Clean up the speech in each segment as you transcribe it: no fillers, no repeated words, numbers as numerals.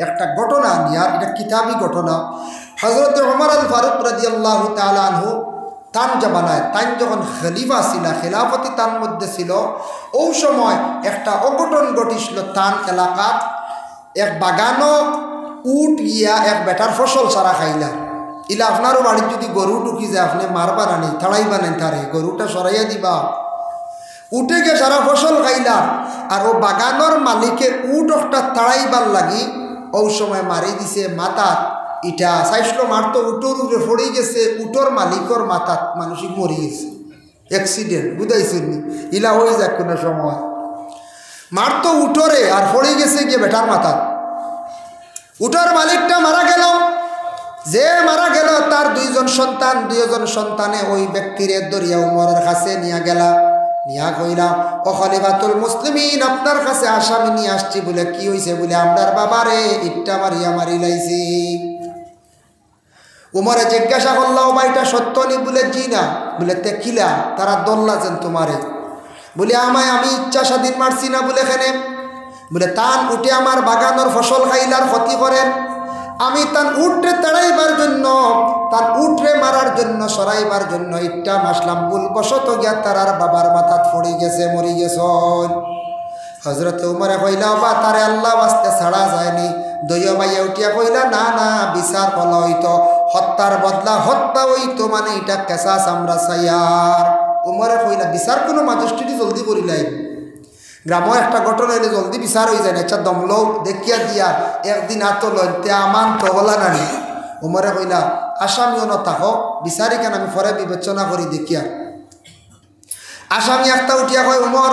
একটা ঘটনা নিয়ার, এটা কিতাবি ঘটনা। হযরত ওমর আল ফারুক রাদিয়াল্লাহু তাআলা আনহু তান জামানায় তান যখন খলিফা ছিল, খেলাফতি তান মধ্যে ছিল, ওই সময় একটা অঘটন ঘটিছিল। তান এলাকাত এক বাগানও উট গিয়া এক বেটার ফসল সারা খাইলা। ইলা আপনারও বাড়ির যদি গরু ঢুকি যায়, আপনি মারবা রানি থাড়াই বানেন তারে, গরুটা সরাইয়া দিবা, উঠে গিয়ে সারা ফসল খাইলা। আর ও বাগানোর মালিকে উট একটা তাড়াইবার লাগি ওই সময় মারি দিছে মাথাত। ইটা চাইছিল মারতো, উটোর উপরে পড়ে গেছে, উটোর মালিকর মাথাত মানসিক মরি গেছে, অ্যাক্সিডেন্ট, বুঝাইছেন নি? ইলা হয়ে যাক কোনো সময় মারতো উটোরে আর পড়ে গেছে গিয়ে বেটার মাথাত। উটোর মালিকটা মারা গেল। যে মারা গেল তার দুইজন সন্তানে ওই ব্যক্তিরে দরিয়া উমরের কাছে নিয়ে গেলা, নিয়া কইলা, ও খলিফাতুল মুসলিমিন, আপনার কাছে আসামি নিয়ে আসছি। বলে কি হয়েছে? বলে আমরার বাবারে ইট্টা মারিয়া মারি লাইছি। উমরে জিজ্ঞাসা করলাম, ভাইটা সত্য নি? বলে জি না। বলে তে কিলা তারা দল্লাছেন তোমারে? বলে আমি ইচ্ছা স্বাধীন মারছি না। বলে এখানে বলে তান উঠে আমার বাগানোর ফসল খাইলার ক্ষতি করেন, আমি তান উঠরে তাড়াইবার জন্য, তান উঠরে মারার জন্য, সরাইবার জন্য ইট্টা মাসলাম, ভুল বশত গিয়া তারার বাবার মাথাত পড়ে গেছে, মরি গেছ। হযরত উমরে কইলা, বা তারে আল্লাহ বাস্তে ছাড়া যায়নি। দইয় ভাইয়া উঠিয়া কইলা, না না, বিচার বলা হইতো, হত্যার বদলা হত্যা হইতো, মানে এটা কেসাস আমরা চাইয়ার। উমরে কইলা, বিচার কোনো ম্যাজিস্ট্রেট জলদি করিলাই, গ্রামও একটা ঘটনা হইলে জলদি বিচার হয়ে যায় না, আচ্ছা দমলো দেখিয়া দিয়া একদিন আতো লইতে আমান তো বলা নানি। উমরে কইলা, আসামিও ন থাকো, বিচারি কেন, আমি পরে বিবেচনা করি দেখিয়া। আসামি একটা উঠিয়া কয়, উমর,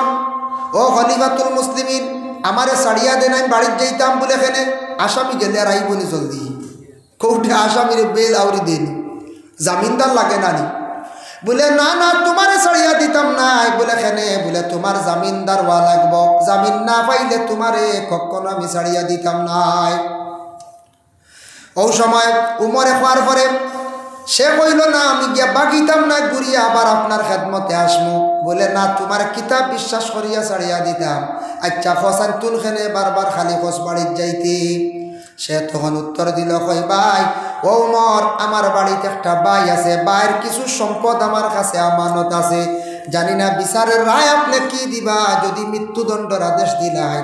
ও খলিফাতুল মুসলিমিন, আমারে ছাড়িয়া দেন, আমি বাড়ির যাইতাম। বলে এখানে আসামি গেলে আর আইবনি জলদি, কোর্টে আসামিরে বেল আউরি দেন, জামিনদার লাগে নানি। বলে না না, তোমারে ছাড়িয়া দিতাম নাই। বলে এখানে বলে তোমার জামিনদার হওয়া লাগবো, জামিন না পাইলে তোমারে কখনো আমি ছাড়িয়া দিতাম নাই। ও সময় উমরে হওয়ার পরে সে কইল, না আমি গিয়া বাগিতাম না, ঘুরিয়া আবার আপনার খেদমতে আসমু। বলে না, তোমার কিতাব বিশ্বাস করিয়া ছাড়িয়া দিতাম। আচ্ছা খসান তুল খেনে বারবার খালি খস বাড়ির যাইতে। সে তখন উত্তর দিল, কই ভাই, ও উমর, আমার বাড়িতে একটা ভাই আছে, ভাইয়ের কিছু সম্পদ আমার কাছে আমানত আছে, জানি না বিচারের রায় আপনি কি দিবা। যদি মৃত্যুদণ্ডের আদেশ দিলাই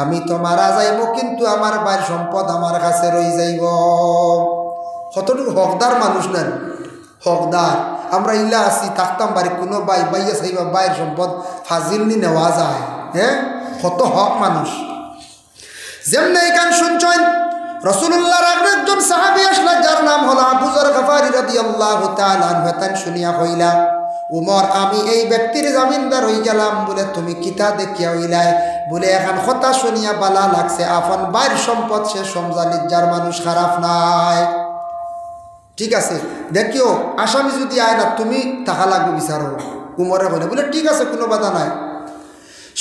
আমি তো মারা যাইব, কিন্তু আমার ভাইয়ের সম্পদ আমার কাছে রই যাইব। কতটুকু হকদার মানুষ নেন, হকদার। আমরা ইলা আছি থাকতাম বাড়ি, কোনো বাইয়া চাইবা বাইয়ের সম্পদ ফাজিলনি নেওয়া যায়। হ্যাঁ, কত হক মানুষ। যেমন এই গান শুনছেন, রাসূলুল্লাহর একজন সাহাবী আসলা, যার নাম হলো আবু যর গফারি রাদিয়াল্লাহু তাআলা আনহু। তান শুনিয়া কইলা, উমর, আমি এই ব্যক্তির জামিনদার হই গেলাম। বলে তুমি কিতা দেখিয়া হইলাই? বলে এখন কথা শুনিয়া বালা লাগছে, আপন বাইর সম্পদ সে সমজালির, যার মানুষ খারাপ নাই। ঠিক আছে, দেখিও আসামি যদি আয় না, তুমি টাকা লাগবে বিচারো। উমরে বলে, বলে ঠিক আছে, কোনো বাধা নাই।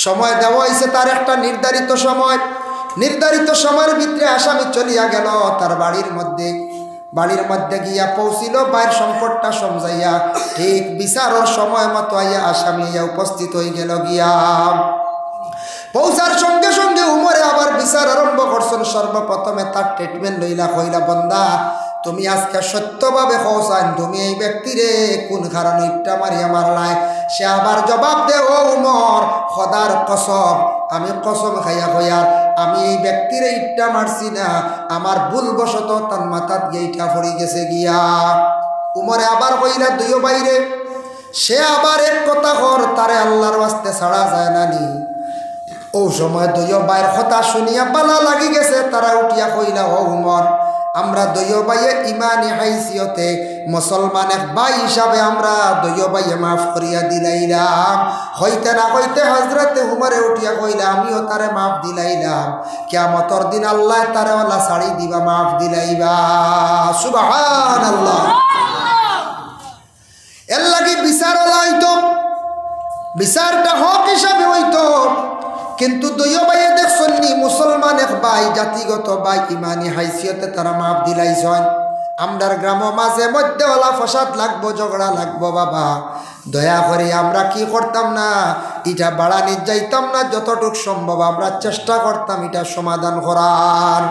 সময় দেওয়া হয়েছে তার একটা নির্ধারিত সময়। নির্ধারিত সময়ের ভিতরে আসামি চলিয়া গেল তার বাড়ির মধ্যে গিয়া পৌঁছিল, বাইরের সম্পদটা সমঝাইয়া। ঠিক বিচারের সময় মতো আইয়া আসামি উপস্থিত হয়ে গেল। গিয়া পৌঁছার সঙ্গে সঙ্গে উমরে আবার বিচার আরম্ভ করছেন। সর্বপ্রথমে তার ট্রিটমেন্ট লইলা, কইলা, বন্দা, তুমি আজকে সত্যভাবে কওসান, তুমি এই ব্যক্তিরে কোন কারণে ইট্টা মারিয়া মারলাই? সে আবার জবাব দে, ও উমর, খোদার কসম, আমি কসম খাইয়া কইয়ার, আমি এই ব্যক্তিরে ইট্টা মারছি না, আমার ভুলবশত তার মাথাত গিয়ে ইটা পড়ে গেছে। গিয়া উমরে আবার কইলা, দুইও বাইরে, সে আবার এক কথা কর, তারে আল্লাহর ওয়াস্তে ছাড়া যায় না নি। ও সময় দুইও বাইর কথা শুনিয়া বালা লাগি গেছে। তারা উঠিয়া কইলা, ও উমর, আমরা দুইও বাইয়ে ইমানি হাইসিয়তে মুসলমান এক ভাই হিসাবে আমরা দুইও বাইয়ে মাফ করিয়া দিলাইলাম। হইতে না হইতে হযরতে উমরে উঠিয়া কইলা, আমিও তারে মাফ দিলাইলাম, কিয়ামতের দিন আল্লাহ তারে ওলা ছাড়ি দিবা, মাফ দিলাইবা। সুবহানাল্লাহ। এর লাগি বিচার হইতো, বিচারটা হক হিসাবে হইতো। কিন্তু দুইও ভাইয়ে দেখছেন নি, মুসলমান এক ভাই, জাতিগত ভাই, ইমানি হাইসিয়তে তারা মাফ দিলাইছেন। আমরার গ্রাম মাঝে মধ্যে ওলা ফসাদ লাগবো, ঝগড়া লাগবো, বাবা দয়া করে আমরা কি করতাম না, এটা বাড়ানি যাইতাম না, যতটুক সম্ভব আমরা চেষ্টা করতাম এটা সমাধান করার।